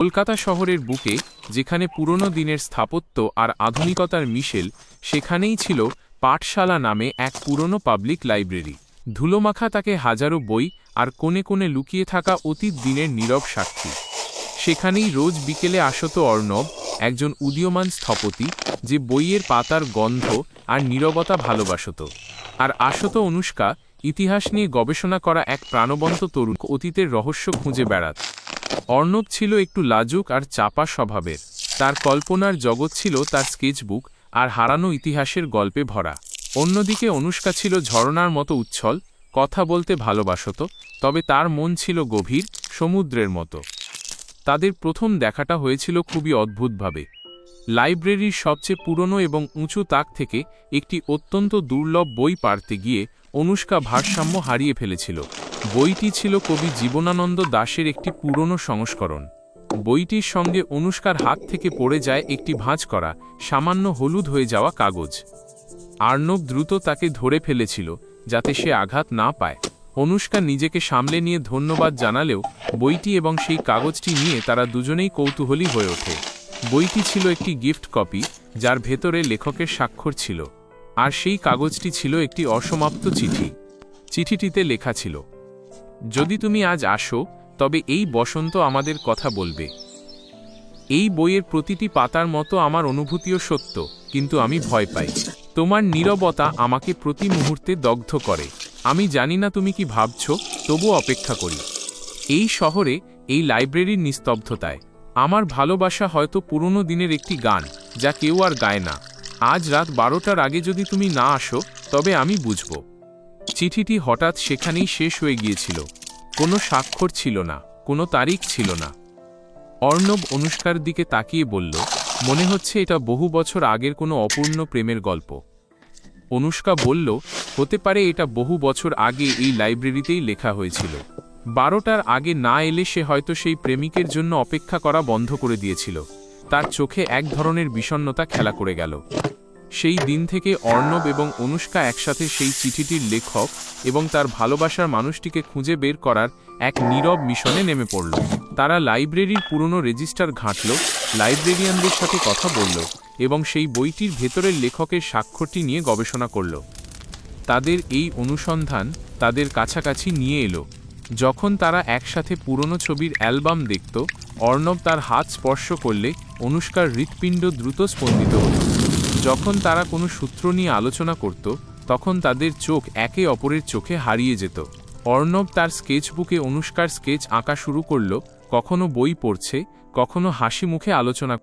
কলকাতা শহরের বুকে, যেখানে পুরনো দিনের স্থাপত্য আর আধুনিকতার মিশেল, সেখানেই ছিল পাঠশালা নামে এক পুরনো পাবলিক লাইব্রেরি। ধুলোমাখা তাকে হাজারো বই আর কোণে কোণে লুকিয়ে থাকা অতীত দিনের নীরব সাক্ষী। সেখানেই রোজ বিকেলে আসত অর্ণব, একজন উদীয়মান স্থপতি, যে বইয়ের পাতার গন্ধ আর নীরবতা ভালোবাসত। আর আসত অনুষ্কা, ইতিহাস নিয়ে গবেষণা করা এক প্রাণবন্ত তরুণ, অতীতের রহস্য খুঁজে বেড়াত। অর্ণব ছিল একটু লাজুক আর চাপা স্বভাবের। তার কল্পনার জগৎ ছিল তার স্কেচবুক আর হারানো ইতিহাসের গল্পে ভরা। অন্যদিকে অনুষ্কা ছিল ঝরনার মতো উচ্ছল, কথা বলতে ভালোবাসত, তবে তার মন ছিল গভীর, সমুদ্রের মতো। তাদের প্রথম দেখাটা হয়েছিল খুবই অদ্ভুতভাবে। লাইব্রেরির সবচেয়ে পুরনো এবং উঁচু তাক থেকে একটি অত্যন্ত দুর্লভ বই পাড়তে গিয়ে অনুষ্কা ভারসাম্য হারিয়ে ফেলেছিল। বইটি ছিল কবি জীবনানন্দ দাশের একটি পুরনো সংস্করণ। বইটির সঙ্গে অনুষ্কার হাত থেকে পড়ে যায় একটি ভাঁজ করা, সামান্য হলুদ হয়ে যাওয়া কাগজ। অর্ণব দ্রুত তাকে ধরে ফেলেছিল, যাতে সে আঘাত না পায়। অনুষ্কা নিজেকে সামলে নিয়ে ধন্যবাদ জানালেও বইটি এবং সেই কাগজটি নিয়ে তারা দুজনেই কৌতূহলী হয়ে ওঠে। বইটি ছিল একটি গিফট কপি, যার ভেতরে লেখকের স্বাক্ষর ছিল। আর সেই কাগজটি ছিল একটি অসমাপ্ত চিঠি। চিঠিটিতে লেখা ছিল, যদি তুমি আজ আসো, তবে এই বসন্ত আমাদের কথা বলবে। এই বইয়ের প্রতিটি পাতার মতো আমার অনুভূতিও সত্য, কিন্তু আমি ভয় পাই। তোমার নীরবতা আমাকে প্রতি মুহূর্তে দগ্ধ করে। আমি জানি না তুমি কি ভাবছ, তবু অপেক্ষা করি। এই শহরে, এই লাইব্রেরির নিস্তব্ধতায় আমার ভালোবাসা হয়তো পুরনো দিনের একটি গান, যা কেউ আর গায় না। আজ রাত 12টার আগে যদি তুমি না আসো, তবে আমি বুঝব। চিঠিটি হঠাৎ সেখানেই শেষ হয়ে গিয়েছিল। কোনো স্বাক্ষর ছিল না, কোনো তারিখ ছিল না। অর্ণব অনুষ্কার দিকে তাকিয়ে বলল, মনে হচ্ছে এটা বহু বছর আগের কোনো অপূর্ণ প্রেমের গল্প। অনুষ্কা বলল, হতে পারে এটা বহু বছর আগে এই লাইব্রেরিতেই লেখা হয়েছিল। 12টার আগে না এলে সে হয়তো সেই প্রেমিকের জন্য অপেক্ষা করা বন্ধ করে দিয়েছিল। তার চোখে এক ধরনের বিষণ্ণতা খেলা করে গেল। সেই দিন থেকে অর্ণব এবং অনুষ্কা একসাথে সেই চিঠিটির লেখক এবং তার ভালোবাসার মানুষটিকে খুঁজে বের করার এক নীরব মিশনে নেমে পড়ল। তারা লাইব্রেরির পুরনো রেজিস্টার ঘাঁটল, লাইব্রেরিয়ানদের সাথে কথা বলল এবং সেই বইটির ভেতরের লেখকের স্বাক্ষরটি নিয়ে গবেষণা করল। তাদের এই অনুসন্ধান তাদের কাছাকাছি নিয়ে এলো। যখন তারা একসাথে পুরনো ছবির অ্যালবাম দেখত, অর্ণব তার হাত স্পর্শ করলে অনুষ্কার হৃৎপিণ্ড দ্রুত স্পন্দিত হত। যখন তারা কোনো সূত্র নিয়ে আলোচনা করত, তখন তাদের চোখ একে অপরের চোখে হারিয়ে যেত। অর্ণব তার স্কেচবুকে অনুষ্কার স্কেচ আঁকা শুরু করল, কখনো বই পড়ছে, কখনো হাসি মুখে আলোচনা